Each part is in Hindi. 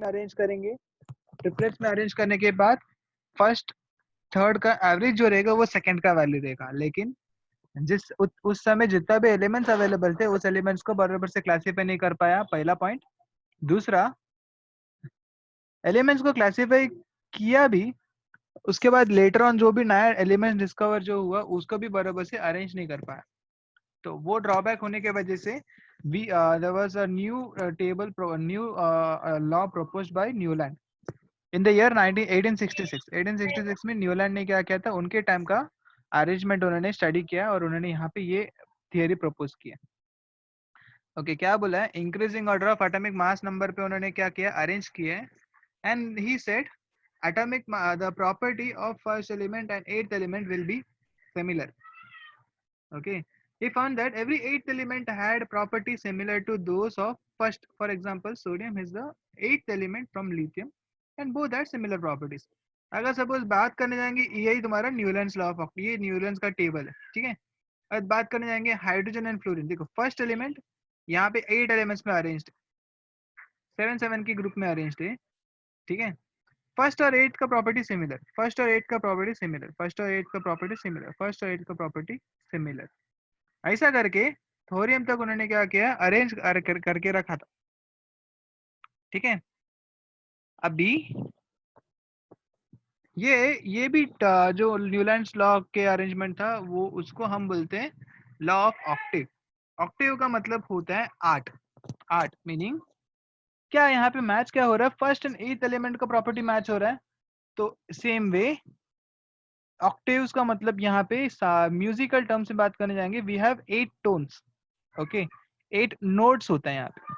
में अरेंज करेंगे। ट्रिपलेट्स में अरेंज करने के बाद फर्स्ट थर्ड का एवरेज जो रहेगा वो सेकंड का वैल्यू देगा, लेकिन उस समय जितना भी एलिमेंट्स अवेलेबल थे उस एलिमेंट्स को बराबर से क्लासीफाई नहीं कर पाया, पहला पॉइंट। दूसरा, एलिमेंट्स को क्लासीफाई किया भी, उसके बाद लेटर ऑन जो भी नया एलिमेंट डिस्कवर जो हुआ उसको भी बराबर से अरेंज नहीं कर पाया। तो वो ड्रॉबैक होने की वजह से there was a new new law proposed by Newland in the year 1866। 1866 में न्यूलैंड ने क्या किया था, उनके टाइम का अरेंजमेंट उन्होंने स्टडी किया और उन्होंने यहाँ पे ये थियरी प्रपोज किया। ओके, क्या बोला है, increasing order of atomic mass number पे उन्होंने क्या किया, अरेंज किया है। And he said atomic the property of first element and eighth element will be similar. Okay, he found that every eighth element had properties similar to those of first. For example, sodium is the eighth element from lithium and both had similar properties. अगर सपोज बात करने जाएंगे, यही तुम्हारा न्यूलैंड्स लॉ ऑफ, ये न्यूलैंड्स का टेबल है, ठीक है। अब बात करने जाएंगे हाइड्रोजन एंड फ्लोरीन, देखो फर्स्ट एलिमेंट यहाँ पे 8 एलिमेंट्स में अरेंज्ड, 7 की ग्रुप में अरेंज्ड है, ठीक है। फर्स्ट और एट का प्रॉपर्टी सिमिलर, फर्स्ट और एट का प्रॉपर्टी सिमिलर, फर्स्ट और एट का प्रॉपर्टी सिमिलर, फर्स्ट और एट का प्रॉपर्टी सिमिलर, ऐसा करके थोरियम तक उन्होंने क्या किया, अरेंज करके रखा था, ठीक है। अभी ये भी जो न्यूलैंड्स लॉ के अरेंजमेंट था वो, उसको हम बोलते हैं लॉ ऑफ ऑक्टेव। ऑक्टेव का मतलब होता है 8। 8 मीनिंग क्या, यहाँ पे मैच क्या हो रहा है, फर्स्ट एंड एथ एलिमेंट का प्रॉपर्टी मैच हो रहा है। तो सेम वे ऑक्टेव्स का मतलब यहाँ पे म्यूजिकल टर्म से बात करने जाएंगे, we have 8 tones. Okay, 8 notes होता है यहाँ पे,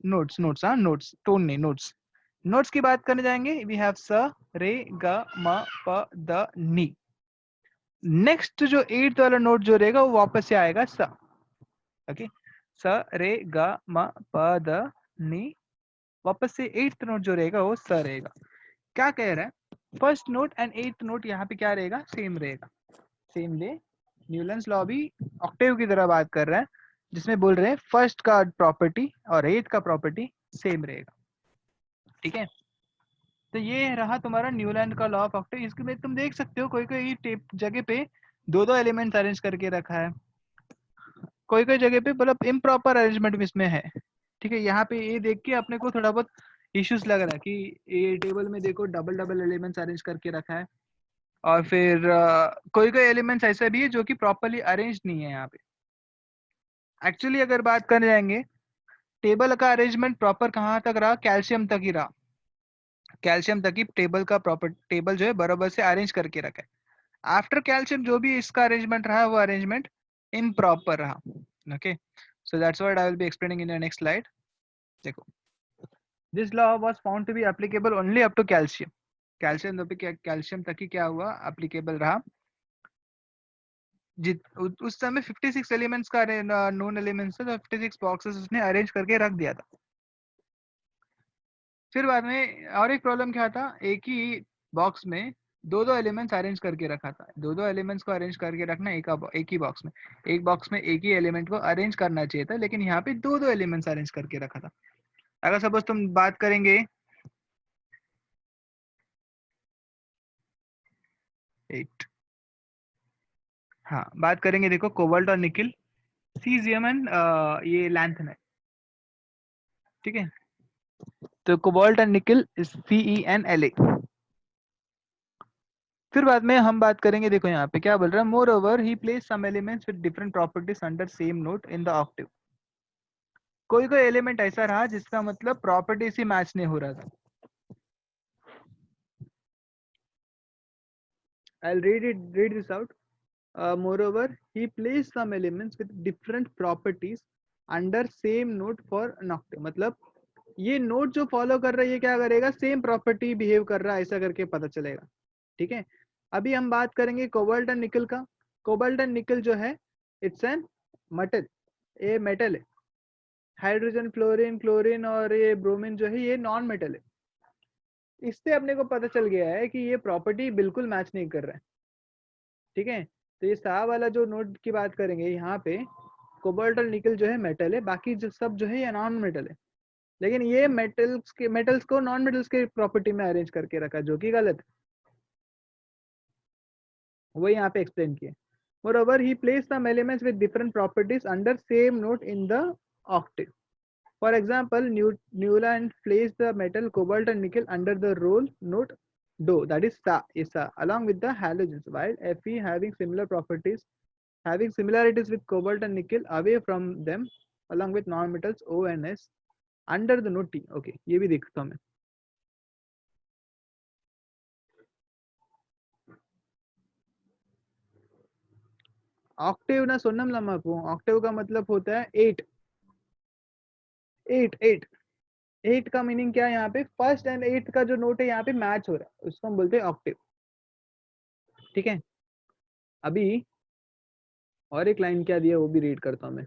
नोट्स नोट्स, हाँ नोट्स, टोन नहीं, नोट्स। नोट्स की बात करने जाएंगे, वी हैव स रे ग म प द नी। नेक्स्ट जो 8th वाला नोट जो रहेगा वो वापस से आएगा स। ओके, स रे ग म प द नी, वापस से 8th नोट जो रहेगा वो स रहेगा। क्या कह रहा है, first note and 8th note यहाँ पे क्या रहेगा, सेम रहेगा। सेम वे न्यूलैंड्स लॉ भी ऑक्टेव की तरह बात कर रहा है, जिसमें बोल रहे हैं फर्स्ट का प्रॉपर्टी और एथ का प्रॉपर्टी सेम रहेगा, ठीक है। तो ये रहा तुम्हारा न्यूलैंड का लॉ ऑफ ऑक्टेव। इसके में तुम देख सकते हो कोई कोई जगह पे दो दो एलिमेंट्स अरेंज करके रखा है, कोई कोई जगह पे मतलब इम्प्रॉपर अरेंजमेंट इसमें है, ठीक है। यहाँ पे ये देख के अपने को थोड़ा बहुत इश्यूज लग रहा है कि ये टेबल में देखो डबल डबल एलिमेंट्स अरेंज करके रखा है, और फिर कोई कोई एलिमेंट्स ऐसे भी है जो कि प्रॉपरली अरेंज नहीं है यहाँ पे। एक्चुअली अगर बात करने जाएंगे, टेबल का अरेंजमेंट प्रॉपर कहाँ तक रहा, कैल्शियम तक ही रहा। कैल्शियम तक ही टेबल का प्रॉपर टेबल जो है बराबर से अरेंज करके रखा है। आफ्टर कैल्शियम जो भी इसका अरेंजमेंट रहा वो अरेंजमेंट इन प्रॉपर रहा। Okay, so that's what I will be explaining in the next slide. देखो, this law was found to be applicable only up to calcium. Calcium तक ही क्या हुआ, एप्लीकेबल रहा। उस समय 56 एलिमेंट्स का नोन एलिमेंट्स था, तो 56 बॉक्सेस उसने अरेंज करके रख दिया था। फिर बाद में और एक प्रॉब्लम क्या था, एक ही बॉक्स में दो दो एलिमेंट्स अरेंज करके रखा था। दो दो एलिमेंट्स को अरेंज करके रखना एक ही बॉक्स में, एक बॉक्स में एक ही एलिमेंट को अरेंज करना चाहिए था, लेकिन यहाँ पे दो दो एलिमेंट्स अरेंज करके रखा था। अगर सपोज तुम बात करेंगे 8, हाँ बात करेंगे, देखो कोबाल्ट और निकिल, सीजियम एंड ये लैंथन है, ठीक है। तो कोबाल्ट एंड निकिल CeNLa। फिर बाद में हम बात करेंगे, देखो यहाँ पे क्या बोल रहा है, moreover he place some elements with different properties under same note in the octave. कोई कोई एलिमेंट ऐसा रहा जिसका मतलब प्रॉपर्टीज ही मैच नहीं हो रहा था। I'll read this out. Moreover, he placed some elements with different properties under same node for an octave। मतलब ये नोट जो फॉलो कर रहा है ये क्या करेगा, सेम प्रॉपर्टी बिहेव कर रहा है, ऐसा करके पता चलेगा, ठीक है। अभी हम बात करेंगे कोबाल्ट एंड निकल का। कोबाल्ट एंड निकल जो है, इट्स एन मेटल, ये मेटल है। हाइड्रोजन, फ्लोरीन, क्लोरीन और ये ब्रोमीन जो है ये नॉन मेटल है। इससे अपने को पता चल गया है कि ये प्रॉपर्टी बिल्कुल मैच नहीं कर रहा है, ठीक है। तो ये सा वाला जो नोट की बात करेंगे यहाँ पे, कोबाल्ट और निकल जो है मेटल है, बाकी जो सब जो है ये नॉन मेटल है। लेकिन ये मेटल्स को नॉन मेटल्स के प्रॉपर्टी में अरेंज करके रखा, जो कि गलत है, वो यहाँ पे एक्सप्लेन किया। Moreover, he placed some elements with different properties under same note in the octave. For example, Newland placed the metal cobalt and nickel under the roll note do, that is sa, isa, along with the halogens, while Fe having similarities with cobalt and nickel away from them, along with non-metals O and S under the note T. Okay, ये भी देखता हूँ मैं। ऑक्टेव ना सोनम लम्हा को, ऑक्टेव का मतलब होता है 8 8 8 8 का मीनिंग क्या है, यहाँ पे फर्स्ट एंड 8 का जो नोट है यहाँ पे मैच हो रहा है, उसको हम बोलते हैं ऑक्टेव। ठीक है, अभी और एक लाइन क्या दिया वो भी रीड करता हूँ मैं।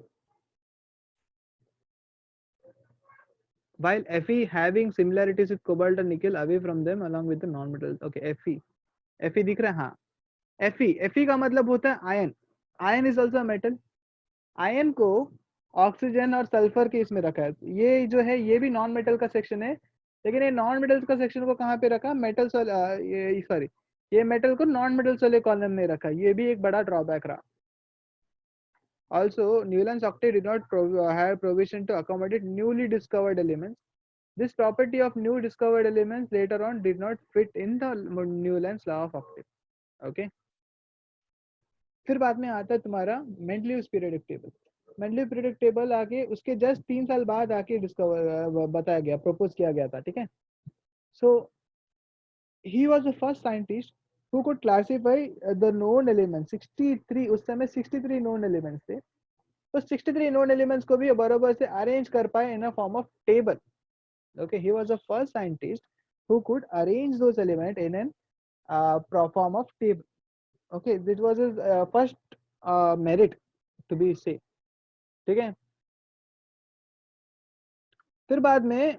While Fe having similarities with cobalt and nickel away from them along with the non-metals. Okay, Fe दिख रहा है, हाँ। Fe का मतलब होता है ion, ion is also metal. Ion को ऑक्सीजन और सल्फर के इसमें रखा है, ये जो है ये भी नॉन मेटल का सेक्शन है, लेकिन ये नॉन मेटल्स का सेक्शन को कहाँ पे रखा, मेटल्स ये सॉरी ये मेटल को नॉन मेटल्स वाले कॉलम में रखा, ये भी एक बड़ा ड्रॉबैक रहा। Also, Newland's octave did not have provision to accommodate newly discovered elements. This property of new discovered elements later on did not fit in the Newland's law of octave. Okay. फिर बाद में आता है तुम्हारा Mendeleev's periodic table. Mendeleev periodic table आके उसके जस्ट 3 साल बाद आके डिस्कवर बताया गया, प्रपोज किया गया था। ठीक है, so he was the first scientist who could classify the known elements 63, उस समय 63 known elements थे, तो 63 known elements को भी बराबर से अरेंज कर पाए in a form of table. Okay, he was the first scientist who could arrange those elements in an form of table. Okay, this was his first merit to be say. ठीक है, फिर बाद में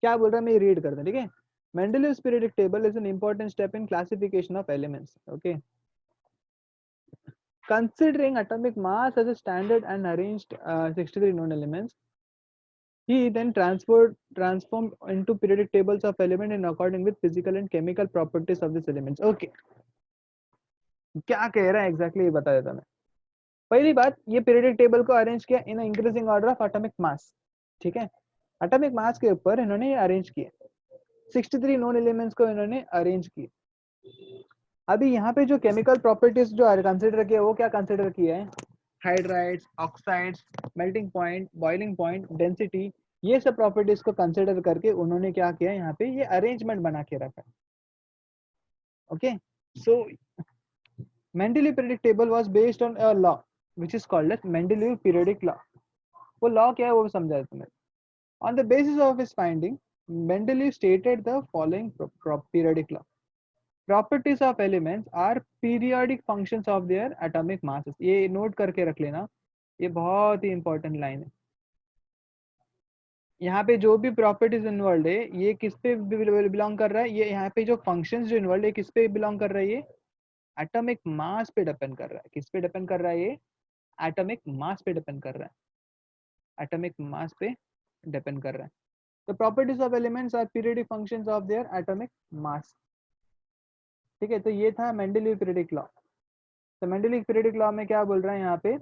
क्या बोल रहा है मैं रीड करता हूँ। ठीक है, Mendeleev's periodic table is an important step in classification of elements. Okay, considering atomic mass as a standard and arranged 63 known elements, he then transformed into periodic tables of element in according with physical and chemical properties of these elements. Okay, क्या कह रहा है एग्जैक्टली ये बता देता मैं। पहली बात, ये पीरियोडिक टेबल को अरेंज किया in increasing order of atomic mass. ठीक है, एटॉमिक मास के ऊपर इन्होंने ये अरेंज किया, 63 नोन एलिमेंट्स को इन्होंने अरेंज किया। अभी यहाँ पे जो केमिकल प्रॉपर्टीज जो कंसिडर किया वो क्या कंसिडर किया है, hydrides, oxides, melting point, boiling point, density, ये सब प्रॉपर्टीज को कंसिडर करके उन्होंने क्या किया, यहाँ पे ये अरेंजमेंट बना के रखा। Okay, so Mendeleev periodic table was based on a law which is called as Mendeleev periodic law. वो law क्या है वो समझा तुम्हें। On the basis of his finding, Mendeleev stated the following periodic law. Properties of elements are periodic functions of their atomic masses. ये नोट करके रख लेना, ये बहुत ही इंपॉर्टेंट लाइन है। यहाँ पे जो भी प्रॉपर्टीज इन्वॉल्व है ये किस पे बिलोंग कर रहा है, ये यहाँ पे जो फंक्शंस जो इन्वॉल्व है किस पे बिलोंग कर रहा है, ये एटॉमिक मास पे डिपेंड कर रहा है। किस पे डिपेंड कर रहा है, ये एटॉमिक मास पे डिपेंड कर रहा है, एटॉमिक मास पे डिपेंड कर रहा है। तो properties of elements are periodic functions of their atomic mass. ठीक है, तो ये था मेंडलीव पीरियोडिक लॉ। तो मेंडलीव पीरियोडिक लॉ में क्या बोल रहा है यहाँ पे,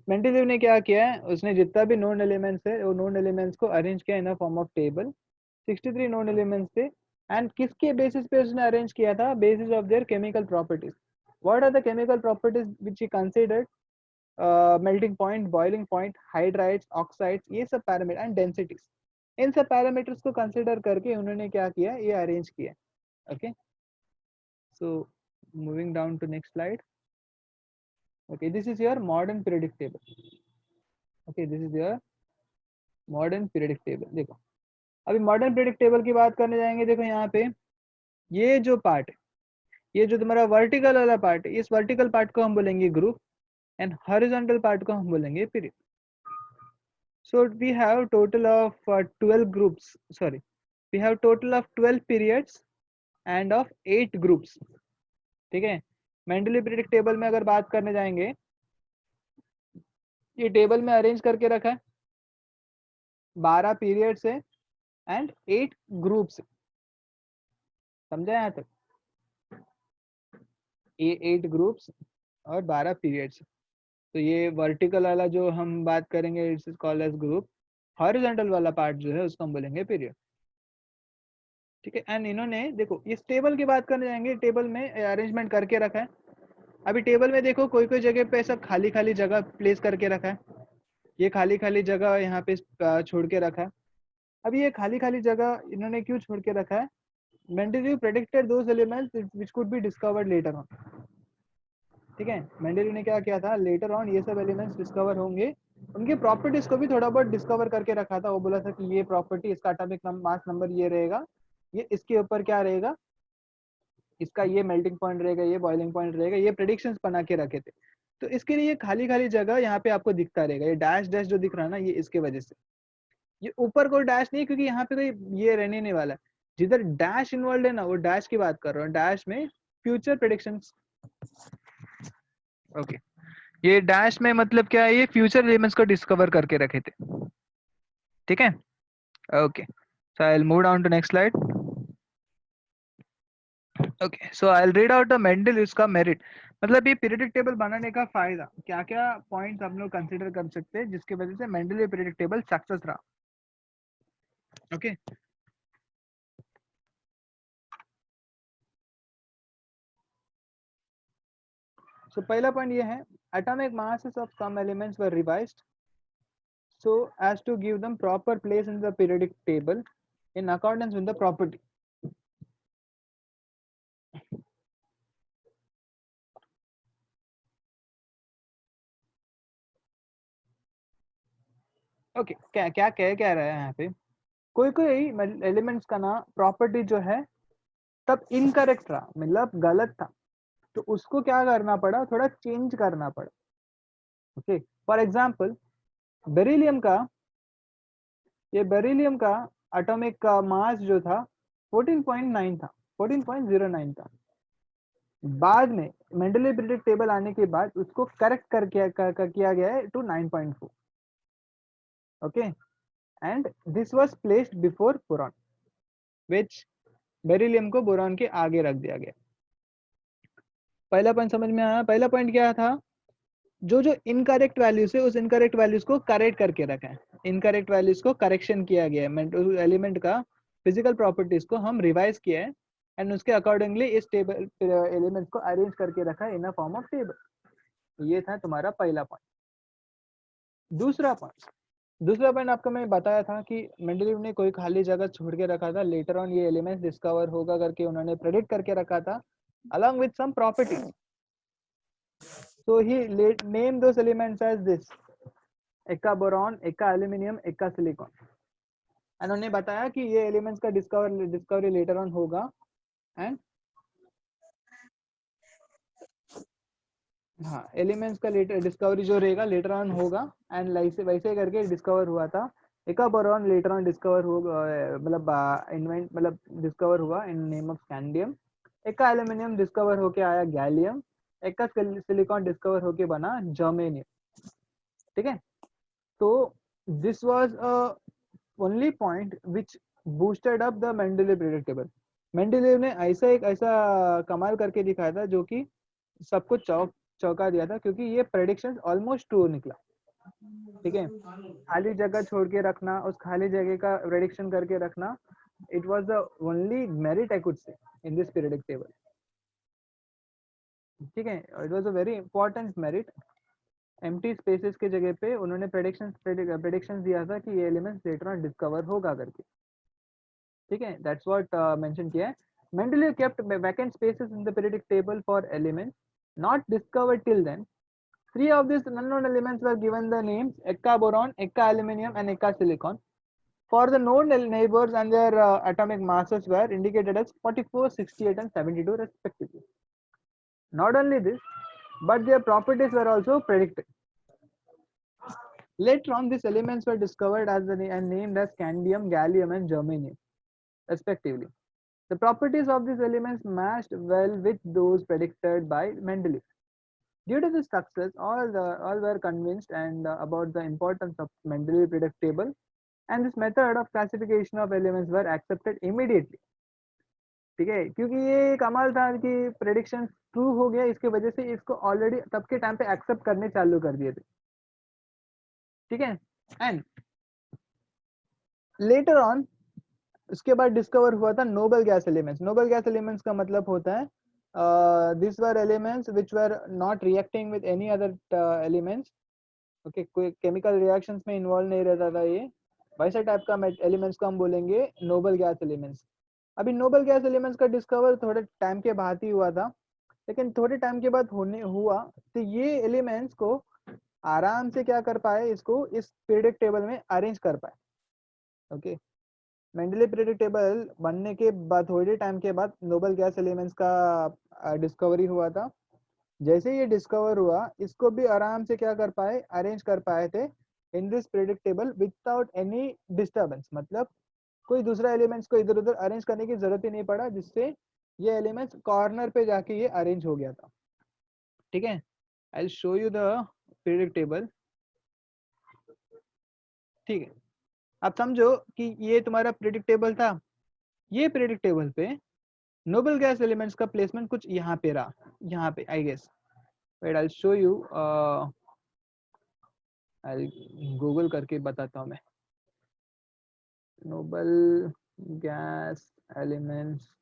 मेंडलीव ने क्या किया है, उसने जितना भी नोन एलिमेंट्स है वो नोन एलिमेंट्स को अरेंज किया in a form of table. 63 known elements थे एंड किसके बेसिस पे उसने अरेंज किया था, basis of their chemical properties. What are the chemical properties which he considered, melting point, boiling point, hydrides, oxides, ये सब पैरामीटर एंड डेंसिटीज, इन सब पैरामीटर्स को कंसीडर करके उन्होंने क्या किया, ये अरेंज किया। Okay, so moving down to next slide. Okay, this is your modern periodic table. Okay, this is your modern periodic table. देखो अभी मॉडर्न पीरियोडिक टेबल की बात करने जाएंगे। देखो यहाँ पे ये जो पार्ट है, ये जो तुम्हारा वर्टिकल वाला पार्ट है, इस वर्टिकल पार्ट को हम बोलेंगे ग्रुप एंड हॉरिजॉन्टल पार्ट को हम बोलेंगे period. So we have total of 12 groups, sorry, we have total of 12 periods and of 8 groups. ठीक है, मेंडलीव पीरियोडिक टेबल में अगर बात करने जाएंगे, ये टेबल में अरेंज करके रखा है। 12 पीरियड से एंड 8 ग्रुप से। समझा यहाँ तक? ये 8 ग्रुप्स और 12 पीरियड्स। तो ये वर्टिकल वाला जो हम बात करेंगे it's called age group, horizontal वाला पार्ट जो है उसको हम बोलेंगे पीरियड। ठीक है। एंड इन्होंने देखो इस टेबल की बात करने जाएंगे, टेबल में अरेंजमेंट करके रखा है। अभी टेबल में देखो कोई कोई जगह पे सब खाली खाली जगह प्लेस करके रखा है, ये खाली खाली जगह यहाँ पे छोड़ के रखा है। अब ये खाली खाली जगह इन्होंने क्यों छोड़ के रखा है? Mendeleev predicted those elements which could be discovered later on. ठीक है, मेंडेलीव ने क्या किया था, लेटर ऑन ये सब एलिमेंट्स डिस्कवर होंगे, उनके प्रॉपर्टीज को भी थोड़ा बहुत डिस्कवर करके रखा था। वो बोला था कि ये प्रॉपर्टी, इसका एटॉमिक मास नंबर ये रहेगा, ये इसके ऊपर क्या रहेगा, इसका ये मेल्टिंग पॉइंट रहेगा, ये बॉइलिंग पॉइंट रहेगा, ये प्रेडिक्शंस बना के रखे थे। तो इसके लिए खाली खाली जगह यहाँ पे आपको दिखता रहेगा, ये डैश डैश जो दिख रहा है ना, ये इसके वजह से। ये ऊपर कोई डैश नहीं, क्योंकि यहाँ पे कोई ये रहने नहीं वाला है। जिधर डैश इन्वॉल्व है ना, वो डैश की बात कर रहा हूँ, डैश में फ्यूचर प्रेडिक्शंस। ओके, ये डैश में मतलब क्या है, ये फ्यूचर एलिमेंट्स को डिस्कवर करके रखे थे। ठीक है, okay, so I will move down to next slide. Okay, so I will read out the Mendeleev's का मेरिट, मतलब ये पीरियडिक टेबल बनाने का फायदा, क्या क्या पॉइंट्स हम लोग कंसीडर कर सकते हैं जिसकी वजह से मेंडलीव पीरियडिक टेबल सक्सेस रहा। ओके, सो पहला पॉइंट ये है, atomic masses of some elements were revised so as to give them proper place in the periodic table in accordance with the property. Okay, क्या क्या कह रहा है यहाँ पे, कोई कोई एलिमेंट्स का ना प्रॉपर्टी जो है तब इनकरेक्ट रहा, मतलब गलत था, तो उसको क्या करना पड़ा, थोड़ा चेंज करना पड़ा। ओके, फॉर एग्जांपल बेरिलियम का, ये बेरिलियम का एटॉमिक का मास जो था 14.9 था, 14.09 था। बाद में मेंडलीव पीरियडिक टेबल आने के बाद उसको करेक्ट किया गया है to 9.4। Okay, and this was placed before boron, which beryllium को बोरॉन के आगे रख दिया गया। पहला पॉइंट समझ में आया? पहला पॉइंट क्या था, जो जो इनकरेक्ट वैल्यूज है उस इनकरेक्ट वैल्यूज को करेक्ट करके रखा है, इनकरेक्ट वैल्यूज को करेक्शन किया गया है, एलिमेंट का फिजिकल प्रॉपर्टीज को हम रिवाइज किया है एंड उसके अकॉर्डिंगली इस टेबल एलिमेंट्स को अरेंज करके रखा है इन अ फॉर्म ऑफ टेबल। ये था तुम्हारा पहला पॉइंट। दूसरा पॉइंट आपको मैं बताया था कि मेंडलीव ने कोई खाली जगह छोड़ के रखा था, लेटर ऑन ये एलिमेंट्स डिस्कवर होगा करके उन्होंने प्रेडिक्ट करके रखा था along with some properties. So he named those elements as this: Ekka boron, Ekka aluminium, Ekka silicon. उन्होंने बताया कि ये एलिमेंट्स का डिस्कवरी लेटर ऑन होगा एंड हाँ, एलिमेंट्स का लेटर डिस्कवरी जो रहेगा लेटर ऑन होगा एंड वैसे करके डिस्कवर हुआ था। Ekka boron later on discover होगा, मतलब इन्वेंट मतलब डिस्कवर हुआ in name of scandium. Ekka aluminium discover होके आया गैलियम, एक्का सिलिकॉन डिस्कवर होके बना जर्मेनियम। ठीक है, तो this was only point which boosted up the Mendeleev periodic table. Mendeleev ने ऐसा कमाल करके दिखाया था जो कि सबको चौंका दिया था, क्योंकि ये प्रेडिक्शन ऑलमोस्ट ट्रू निकला। ठीक है, खाली जगह छोड़ के रखना, उस खाली जगह का प्रेडिक्शन करके रखना, it was the only merit I could say in this periodic table. ठीक है, it was a very important merit. Empty spaces के जगह पे उन्होंने प्रेडिक्शंस दिया था कि ये एलिमेंट्स लेटर ऑन डिस्कवर होगा करके। ठीक है, दैट्स व्हाट मेंशन किया है। Mendeleev kept vacant spaces in the periodic table for elements not discovered till then. Three of these unknown elements were given the names Eka boron, Eka aluminum, and Eka silicon. For the known neighbors and their atomic masses were indicated as 44, 68, and 72 respectively. Not only this, but their properties were also predicted. Later on, these elements were discovered as and named as scandium, gallium, and germanium, respectively. The properties of these elements matched well with those predicted by Mendeleev. Due to this success, all were convinced and about the importance of Mendeleev periodic table, and this method of classification of elements were accepted immediately. ठीक है, क्योंकि ये कमाल था कि प्रेडिक्शन ट्रू हो गया, इसके वजह से इसको ऑलरेडी तब के टाइम पे एक्सेप्ट करने चालू कर दिए थे। ठीक है, एंड लेटर ऑन उसके बाद डिस्कवर हुआ था Nobel gas elements. Nobel gas elements का मतलब होता है this were elements which were not reacting with any other elements. Okay, कोई केमिकल रिएक्शंस में इन्वॉल्व नहीं रहता था ये, वैसे टाइप का एलिमेंट्स को हम बोलेंगे नोबल गैस एलिमेंट्स। अभी नोबल गैस एलिमेंट्स का डिस्कवर थोड़े टाइम के बाद ही हुआ था, लेकिन थोड़े टाइम के बाद होने हुआ तो ये एलिमेंट्स को आराम से क्या कर पाए, इसको इस पीरियडिक टेबल में अरेंज कर पाए। ओके, मेंडलीव पीरियडिक टेबल बनने के बाद थोड़े टाइम के बाद नोबल गैस एलिमेंट्स का डिस्कवरी हुआ था। जैसे ये डिस्कवर हुआ, इसको भी आराम से क्या कर पाए, अरेंज कर पाए थे इन this periodic table without any disturbance. मतलब कोई दूसरा एलिमेंट्स को इधर उधर अरेंज करने की जरूरत ही नहीं पड़ा, जिससे ये एलिमेंट्स कॉर्नर पे जाके ये अरेंज हो गया था। ठीक है, आई will show you the periodic table. ठीक है, अब समझो कि ये तुम्हारा पीरियडिक टेबल था। ये पीरियडिक टेबल पे नोबल गैस एलिमेंट्स का प्लेसमेंट कुछ यहाँ पे रहा, यहाँ पे I guess. Wait I will show you, I Google करके बताता हूँ मैं। Noble gas elements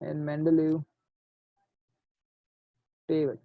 in Mendeleev table.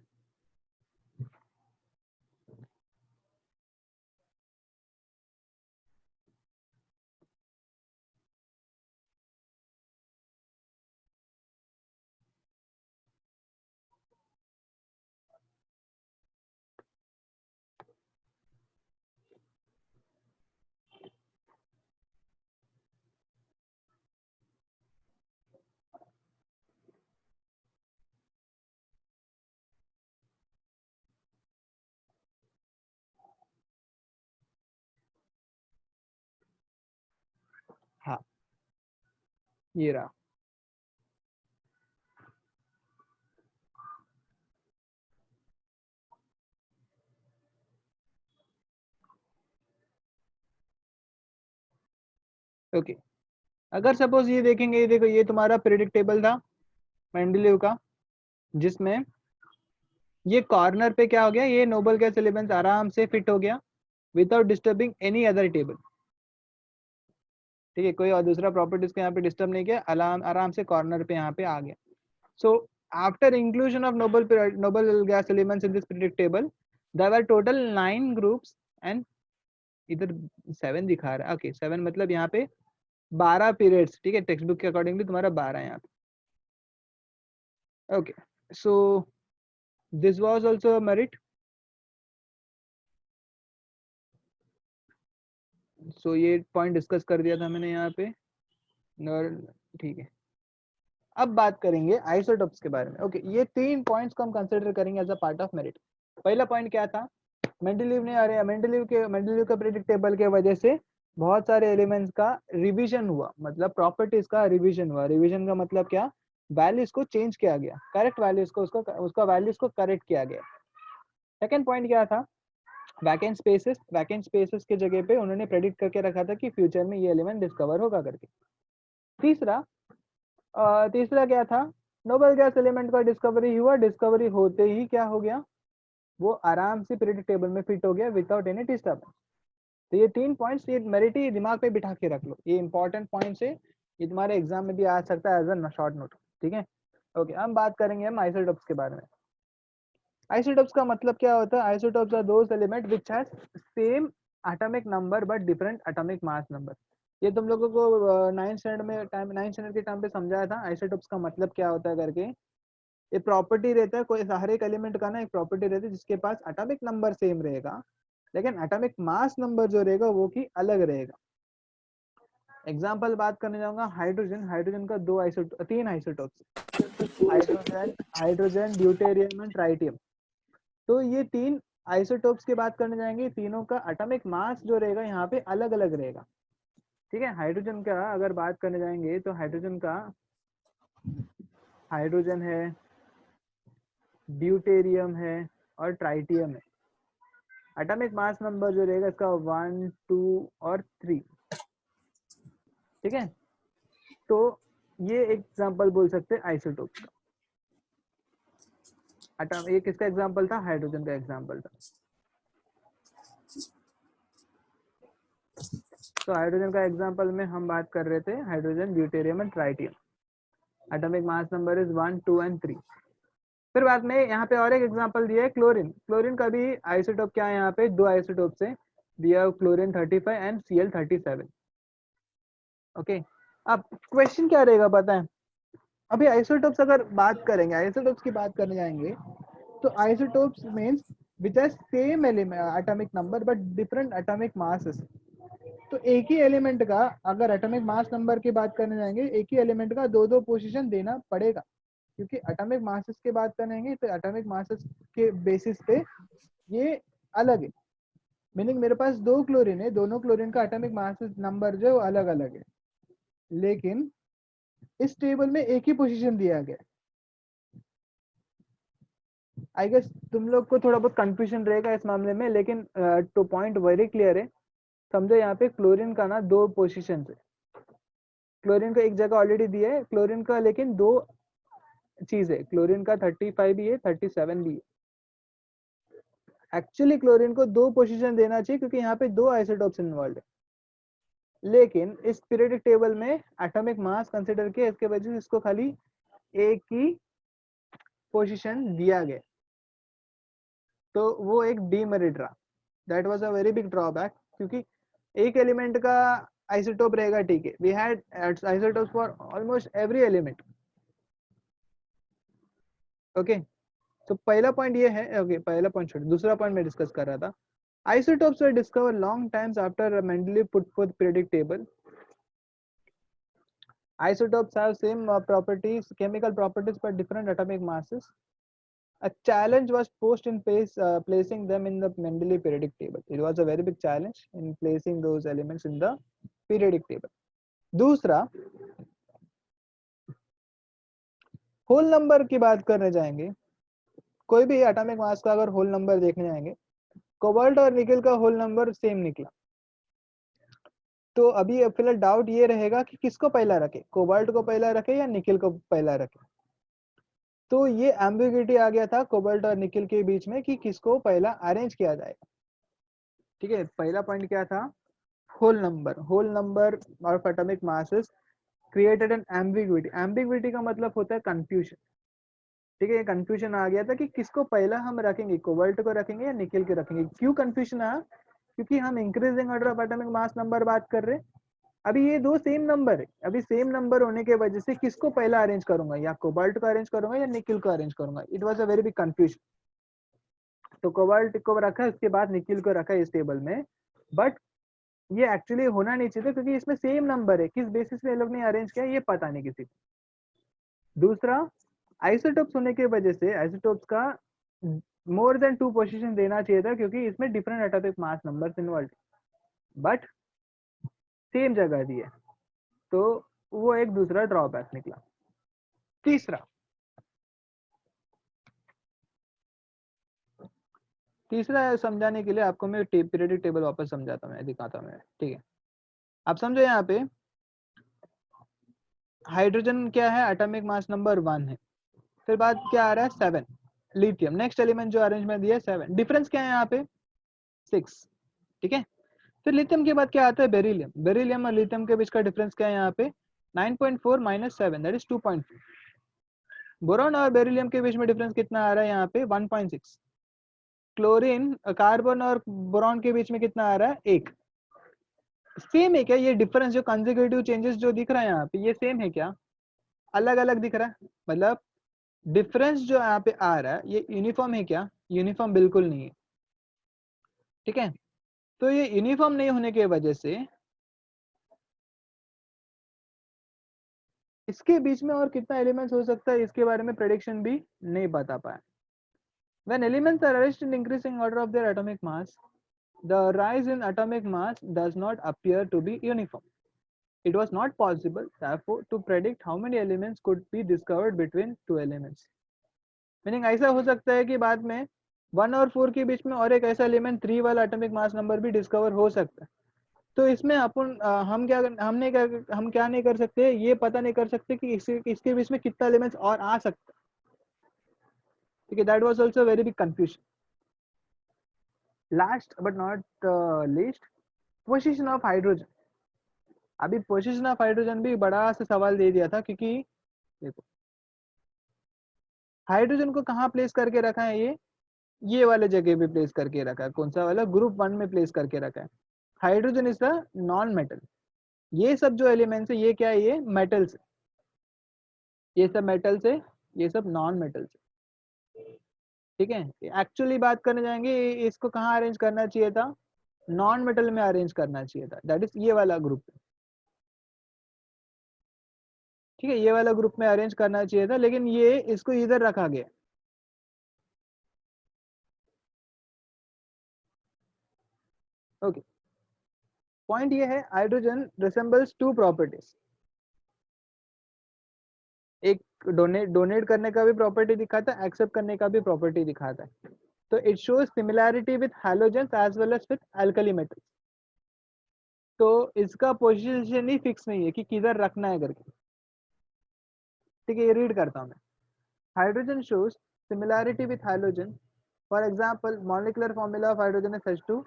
हाँ, ये रहा। ओके, अगर सपोज ये देखेंगे, ये देखो, ये तुम्हारा प्रेडिक्टेबल था मेंडलीव का, जिसमें ये कॉर्नर पे क्या हो गया, ये नोबल गैस एलिमेंट्स आराम से फिट हो गया without disturbing any other table. ठीक है, कोई और दूसरा प्रॉपर्टीज को यहाँ पे डिस्टर्ब नहीं किया, आराम से कॉर्नर पे यहाँ पे आ गया। So after inclusion of noble gas elements in this periodic table, there were total 9 groups and इधर 7 दिखा रहा है। ओके, 7 मतलब यहाँ पे 12 पीरियड्स। ठीक है, टेक्स्ट बुक के अकॉर्डिंगली तुम्हारा 12 यहाँ पे। Okay, so this was also a merit. So ये पॉइंट डिस्कस कर दिया था मैंने यहाँ पे। ठीक है, अब बात करेंगे आइसोटोप्स के बारे में। ओके, ये 3 पॉइंट्स को हम कंसीडर करेंगे as a part of merit. पहला पॉइंट क्या था, मेंडलीव का प्रेडिक्ट टेबल के वजह से बहुत सारे एलिमेंट्स का रिवीजन हुआ, मतलब प्रॉपर्टीज का रिवीजन हुआ। रिवीजन का मतलब क्या, वैल्यूज को चेंज किया गया, करेक्ट वैल्यूज को उसका वैल्यूज को करेक्ट किया गया। सेकंड पॉइंट क्या था, वैकेंट स्पेसेस के जगह पे उन्होंने प्रेडिक्ट करके रखा था कि फ्यूचर में ये एलिमेंट डिस्कवर होगा करके। तीसरा क्या था, नोबल गैस एलिमेंट का डिस्कवरी हुआ, डिस्कवरी होते ही क्या हो गया, वो आराम से पीरियडिक टेबल में फिट हो गया विदाउट एनी डिस्टर्बेंस। तो ये 3 पॉइंट्स, ये मेरिट ही दिमाग पे बिठा के रख लो, ये इंपॉर्टेंट पॉइंट्स है, ये तुम्हारे एग्जाम में भी आ सकता है एज अ शॉर्ट नोट। ठीक है, ओके, हम बात करेंगे हम आइसोटोप्स के बारे में। आइसोटोप्स का मतलब क्या होता है, isotopes are those element which has same atomic number but different atomic mass number. ये तुम लोगों को 9th स्टैंडर्ड के टाइम पे समझाया था आइसोटोप्स का मतलब क्या होता है करके। ये प्रॉपर्टी रहता है, कोई हर एक एलिमेंट का ना एक प्रॉपर्टी रहती है जिसके पास एटॉमिक नंबर सेम रहेगा, लेकिन एटॉमिक मास नंबर जो रहेगा वो की अलग रहेगा। एग्जाम्पल बात करने जाऊंगा, हाइड्रोजन, हाइड्रोजन का 3 isotopes, hydrogen deuterium and tritium. तो ये 3 आइसोटोप्स की बात करने जाएंगे, तीनों का एटॉमिक मास जो रहेगा यहाँ पे अलग अलग रहेगा। ठीक है, हाइड्रोजन का अगर बात करने जाएंगे तो हाइड्रोजन है, ड्यूटेरियम है और ट्राइटियम है। एटॉमिक मास नंबर जो रहेगा इसका 1, 2 और 3। ठीक है, तो ये एग्जांपल बोल सकते हैं आइसोटोप्स का। एटम, ये किसका एग्जांपल था? हाइड्रोजन का एग्जांपल था। तो हाइड्रोजन का एग्जांपल में हम बात कर रहे थे hydrogen, deuterium and tritium. Atomic mass number is 1, 2 and 3। फिर बाद में यहाँ पे और एक एग्जांपल दिया है क्लोरीन। क्लोरीन का भी आइसोटोप क्या है? यहाँ पे दो आइसोटोप है दिया, क्लोरीन 35 एंड Cl37। ओके, अब क्वेश्चन क्या रहेगा पता है? अभी आइसोटोप्स अगर बात करेंगे, आइसोटोप्स की बात करने जाएंगे, तो isotopes means which has same atomic number but different atomic masses. तो एक ही एलिमेंट का अगर एटॉमिक मास नंबर की बात करने जाएंगे, एक ही एलिमेंट का दो दो पोजीशन देना पड़ेगा, क्योंकि एटॉमिक मासेस की बात करेंगे तो एटॉमिक मासेस के बेसिस पे ये अलग है। मीनिंग मेरे पास दो क्लोरीन है, दोनों क्लोरीन का एटॉमिक मास नंबर जो अलग अलग है, लेकिन इस टेबल में एक ही पोजीशन दिया गया। आई गेस तुम लोग को थोड़ा बहुत कंफ्यूजन रहेगा इस मामले में, लेकिन टू पॉइंट वेरी क्लियर है। समझो यहाँ पे क्लोरीन का ना दो पोजीशन है। क्लोरीन का एक जगह ऑलरेडी दिया है क्लोरीन का, लेकिन दो चीज है, क्लोरीन का 35 भी है, 37 भी है। एक्चुअली क्लोरीन को दो पोजीशन देना चाहिए क्योंकि यहाँ पे दो आइसोटोप्स इन्वॉल्व है, लेकिन इस पीरियोडिक टेबल में एटॉमिक मास कंसीडर किया, इसके वजह से इसको खाली एक ही पोजीशन दिया गया। तो वो एक डीमेरिट रहा, that was a very big drawback, क्योंकि एक एलिमेंट का आइसोटोप रहेगा, ठीक है, we had isotopes for almost every element. Okay, तो पहला पॉइंट ये है। ओके, पहला पॉइंट छोड़, दूसरा पॉइंट मैं डिस्कस कर रहा था। Isotopes were discovered long times after Mendeleev put forth periodic table. Isotopes have same properties, chemical properties, but different atomic masses. A challenge was posed in placing them in the Mendeleev periodic table. It was a very big challenge in placing those elements in the periodic table. दूसरा, होल नंबर की बात करने जाएंगे, कोई भी एटॉमिक मास का अगर होल नंबर देखने जाएंगे, कोबाल्ट और निकेल का होल नंबर सेम निकला। तो अभी फिलहाल डाउट ये रहेगा कि किसको पहला रखे, कोबाल्ट को पहला रखे या निकेल को पहला रखे। तो ये एम्बिग्युइटी आ गया था कोबाल्ट और निकेल के बीच में कि किसको पहला अरेंज किया जाएगा। ठीक है, पहला पॉइंट क्या था? Whole number of atomic masses created an ambiguity. Ambiguity का मतलब होता है कंफ्यूजन। ठीक है, कंफ्यूजन आ गया था कि किसको पहला हम रखेंगे, कोबाल्ट को रखेंगे या निकेल के रखेंगे। क्यों कंफ्यूजन आया? क्योंकि हम increasing order of atomic mass number बात कर रहे हैं। अभी ये दो सेम नंबर है, अभी सेम नंबर होने के वजह से किसको पहला अरेंज करूंगा, या कोबाल्ट को अरेंज करूंगा या निकेल को अरेंज करूंगा। It was a very big confusion. तो कोबाल्ट को रखा, उसके बाद निकेल को रखा इस टेबल में, बट ये एक्चुअली होना नहीं चाहिए क्योंकि इसमें सेम नंबर है। किस बेसिस पे ये लोग ने अरेंज किया ये पता नहीं किसी को। दूसरा, आइसोटोप्स होने की वजह से आइसोटोप्स का मोर देन 2 पोजीशन देना चाहिए था, क्योंकि इसमें different atomic mass numbers involve, but same जगह दी है, तो वो एक दूसरा ड्रॉबैक निकला। तीसरा समझाने के लिए आपको मैं पीरियोडिक टेबल वापस समझाता हूँ, दिखाता हूँ। ठीक है, आप समझो यहाँ पे हाइड्रोजन क्या है, एटॉमिक मास नंबर 1 है। फिर बाद क्या आ रहा है? 7। लिथियम नेक्स्ट एलिमेंट जो अरेंजमेंट दिया है 7। डिफरेंस क्या है यहाँ पे? 6। ठीक है, फिर लिथियम के बाद क्या आता है? बेरिलियम। बेरिलियम और लिथियम के बीच का डिफरेंस क्या है यहाँ पे? 9.4 - 7 दैट इज 2.4। बोरॉन और बेरिलियम के बीच में डिफरेंस कितना आ रहा है यहाँ पे? 1.6। क्लोरीन, कार्बन और बोरॉन के बीच में कितना आ रहा है? 1। सेम है क्या ये डिफरेंस? जो कंसेक्यूटिव चेंजेस जो दिख रहा है यहाँ पे, ये सेम है क्या? अलग अलग दिख रहा है? मतलब डिफरेंस जो यहाँ पे आ रहा है ये यूनिफॉर्म है क्या? यूनिफॉर्म बिल्कुल नहीं है। ठीक है, तो ये यूनिफॉर्म नहीं होने की वजह से इसके बीच में और कितना एलिमेंट्स हो सकता है इसके बारे में प्रेडिक्शन भी नहीं बता पाया। When elements are arranged in increasing order of their atomic mass, the rise in atomic mass does not appear to be uniform. It was not possible, therefore, to predict how many elements could be discovered between two elements. Meaning ऐसा हो सकता है कि बाद में 1 और 4 के बीच में और एक ऐसा एलिमेंट 3 वाला एटॉमिक मास नंबर भी डिस्कवर हो सकता है। तो इसमें अपन हम क्या नहीं कर सकते, ये पता नहीं कर सकते कि इसके बीच में कितना एलिमेंट्स और आ सकता है, ठीक है। That was also very big confusion. Last but not least, position of hydrogen. अभी पोजीशन ऑफ हाइड्रोजन भी बड़ा सा सवाल दे दिया था, क्योंकि देखो हाइड्रोजन को कहाँ प्लेस करके रखा है, ये वाले जगह पे प्लेस करके रखा है। कौन सा वाला, ग्रुप 1 में प्लेस करके रखा है। Hydrogen is the non metal. ये सब जो एलिमेंट्स है ये क्या है, ये मेटल्स है, ये सब मेटल्स है, ये सब नॉन मेटल्स है, ठीक है। एक्चुअली बात करने जाएंगे, इसको कहाँ अरेंज करना चाहिए था, नॉन मेटल में अरेंज करना चाहिए था, दैट इज ये वाला ग्रुप, ठीक है। ये वाला ग्रुप में अरेंज करना चाहिए था, लेकिन ये इसको इधर रखा गया। ओके, पॉइंट ये है, हाइड्रोजन रिसेंबल्स टू प्रॉपर्टीज। एक डोनेट करने का भी प्रॉपर्टी दिखाता है, एक्सेप्ट करने का भी प्रॉपर्टी दिखाता है। तो it shows similarity with halogens as well as with alkali metals. तो इसका पोजीशन ही फिक्स नहीं है कि किधर रखना है करके, ठीक है। ये रीड करता हूं मैं। Hydrogen shows similarity with halogen, for example molecular formula of hydrogen is H2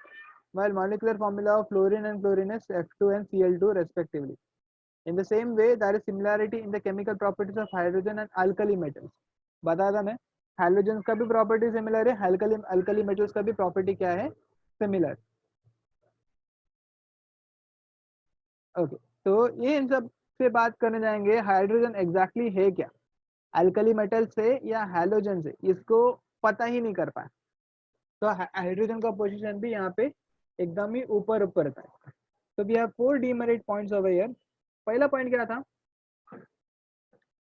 while molecular formula of fluorine and chlorine is F2 and Cl2 respectively. In the same way, there is similarity in the chemical properties of hydrogen and alkali metals. बता था मैं, हाइड्रोजन का भी प्रॉपर्टी सिमिलर है, अल्कली मेटल्स का भी प्रॉपर्टी क्या है, सिमिलर। ओके, तो ये इन सब से बात करने जाएंगे, हाइड्रोजन एग्जैक्टली है क्या, अल्कली मेटल से या हैलोजन से, इसको पता ही नहीं कर पाए। तो हाइड्रोजन का पोजीशन भी यहाँ पे एकदम ही ऊपर ऊपर का है। तो we have 4 demerit points over here. पहला पॉइंट क्या था,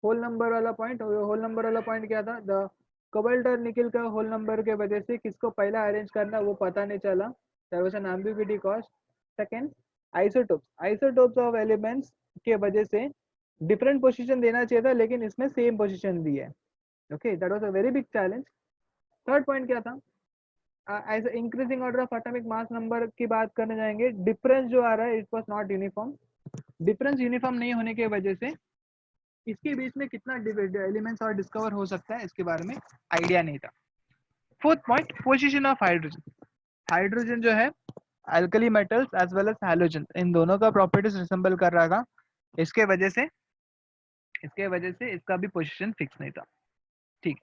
होल नंबर वाला पॉइंट। होल नंबर वाला पॉइंट क्या था, द कोबाल्ट और निकल का होल नंबर के वजह से किसको पहला अरेंज करना वो पता नहीं चला, there was an ambiguity caused. Second, isotopes of elements के वजह से डिफरेंट पोजीशन देना चाहिए था, लेकिन इसमें सेम पोजीशन दी है, okay, that was a very big challenge. Third point क्या था, as increasing order of atomic mass number की बात करने जाएंगे, डिफरेंस जो आ रहा है it was not uniform. Difference uniform नहीं होने की वजह से इसके बीच में कितना एलिमेंट्स और डिस्कवर हो सकता है इसके बारे में आइडिया नहीं था। Fourth point, position of hydrogen. Hydrogen जो है alkali metals as well as halogen, इन दोनों का प्रॉपर्टीज रिसेंबल कर रहा था, इसके वजह से इसका भी पोजीशन फिक्स नहीं था, ठीक।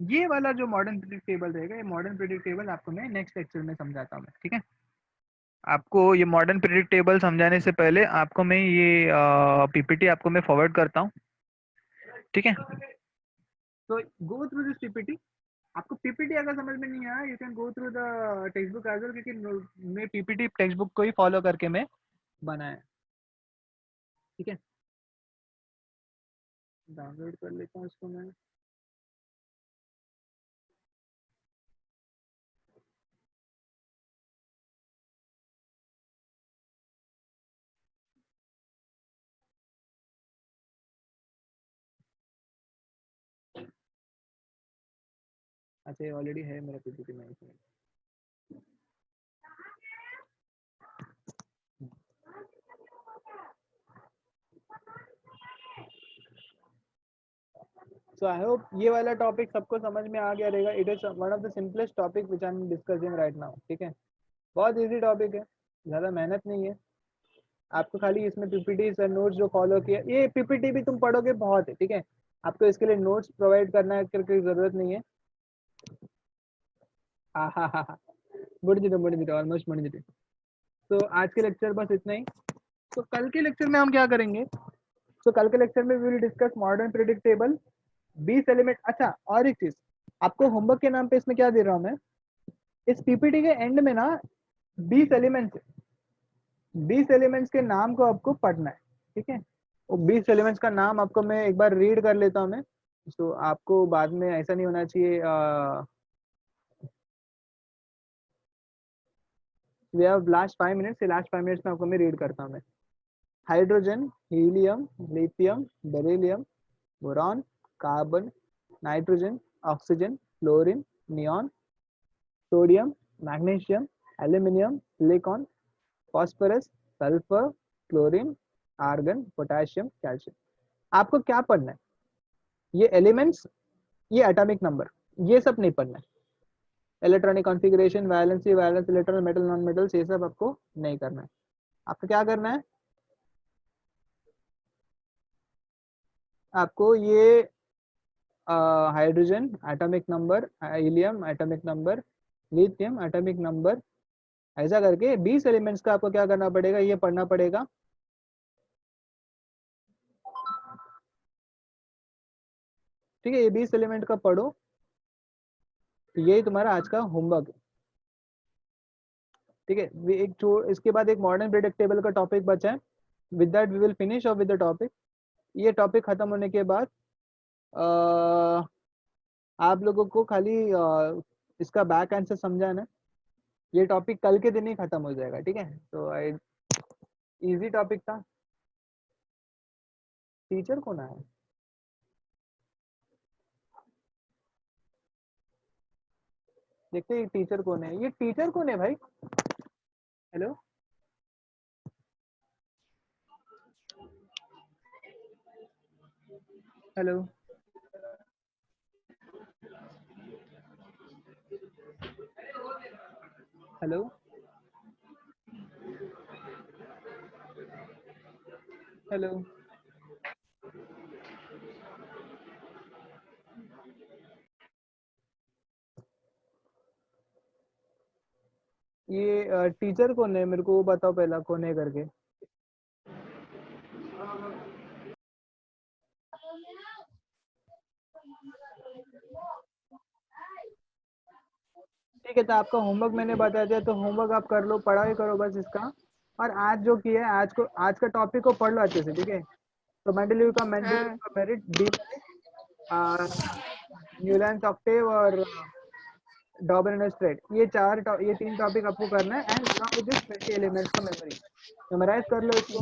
ये वाला जो मॉडर्न प्रेडिक्ट टेबल रहेगा, ये मॉडर्न प्रेडिक्ट टेबल आपको मैं नेक्स्ट लेक्चर में समझाता हूँ, ठीक है। आपको ये मॉडर्न प्रेडिक्ट टेबल समझाने से पहले आपको मैं ये पीपीटी आपको मैं फॉरवर्ड करता हूँ, ठीक है। तो गो थ्रू दिस पीपीटी। आपको पीपीटी अगर समझ में नहीं आया, you can go through the textbook as well, क्योंकि मैं पीपीटी टेक्स्ट बुक को ही फॉलो करके मैं बनाया, ठीक है। डाउनलोड कर लेता हूँ इसको मैं। अच्छा, ये ऑलरेडी है मेरा पीपीटी में इसमें। सो आई होप ये वाला टॉपिक सबको समझ में आ गया रहेगा। It is one of the simplest topic which I am discussing right now, ठीक है। बहुत इजी टॉपिक है, ज़्यादा मेहनत नहीं है। आपको खाली इसमें पीपीटी से नोट्स जो फॉलो किया, ये पीपीटी भी तुम पढ़ोगे बहुत है, ठीक है। आपको इसके लिए नोट्स प्रोवाइड करना की जरूरत नहीं है। हाँ हाँ हाँ हाँ, मुड़ ऑलमोस्ट मुड़। तो आज के लेक्चर बस इतना ही। तो कल के लेक्चर में हम क्या करेंगे, तो कल के लेक्चर में we will discuss modern predictable 20 element. अच्छा, और एक चीज आपको होमवर्क के नाम पे इसमें क्या दे रहा हूँ मैं, इस पीपीटी के एंड में ना 20 एलिमेंट्स, 20 एलिमेंट्स के नाम को आपको पढ़ना है, ठीक है। वो 20 एलिमेंट्स का नाम आपको मैं एक बार रीड कर लेता हूँ मैं, तो आपको बाद में ऐसा नहीं होना चाहिए। We have last 5 minutes, last 5 minutes में आपको मैं रीड करता हूँ मैं। Hydrogen, helium, lithium, beryllium, boron, carbon, nitrogen, oxygen, fluorine, neon, sodium, magnesium, aluminium, silicon, phosphorus, sulphur, chlorine, argon, potassium, calcium. आपको क्या पढ़ना है? ये एलिमेंट्स, ये एटॉमिक नंबर, ये सब नहीं पढ़ना है। Electronic configuration, valency, valence electron, metal, non metals, ये सब आपको नहीं करना है। आपको क्या करना है? आपको ये hydrogen atomic number, helium atomic number, lithium atomic number, ऐसा करके 20 एलिमेंट्स का आपको क्या करना पड़ेगा? ये पढ़ना पड़ेगा। ठीक है, ये 20 एलिमेंट का पढ़ो, तो यही तुम्हारा आज का होमवर्क है। ठीक है, इसके बाद एक मॉडर्न पीरियोडिक टेबल का टॉपिक बचा है। With that we will finish off with the topic. ये टॉपिक खत्म होने के बाद आप लोगों को खाली इसका बैक आंसर समझाना है। ये टॉपिक कल के दिन ही खत्म हो जाएगा। ठीक है, तो इजी टॉपिक था। टीचर कौन आया? देखते ये टीचर कौन है। ये टीचर कौन है भाई? Hello, hello, hello, hello. ये टीचर कौन है? मेरे को वो बताओ पहला, कौन है करके। ठीक है, तो आपका होमवर्क मैंने बता दिया, तो होमवर्क आप कर लो, पढ़ाई करो बस इसका। और आज जो किया है, आज का टॉपिक को पढ़ लो अच्छे से। ठीक है, तो मेंडलीव का मेरिट, डी न्यूलैंड्स ऑक्टेव और डॉबरनर स्ट्रेट, ये तीन टॉपिक आपको करना है। And now with this 20 elements का मेमोराइज कर लो इसको।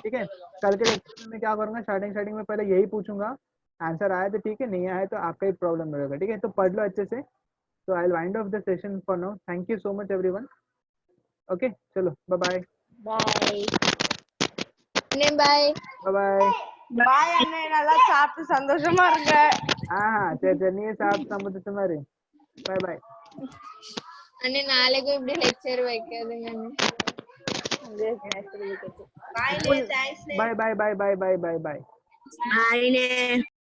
ठीक है, कल के लेक्चर में मैं क्या करूंगा, स्टार्टिंग में पहले यही पूछूंगा, आंसर आया तो ठीक है, नहीं आया तो आपका ही प्रॉब्लम रहेगा। ठीक है, तो पढ़ लो अच्छे से। So I'll wind up the session for now. Thank you so much everyone. Okay, चलो, bye bye. Bye bye Bye bye. Bye அண்ணே, நல்லா சாப்பிட்டு சந்தோஷமா இருங்க. சரி சரி, நீ சாப்பிட்டு சம்பந்தத்தை மாதிரி. Bye bye. அண்ணே, நாளைக்கும் இப்படி lecture வைக்காதுங்க Bye bye bye bye bye bye bye bye. அண்ணே.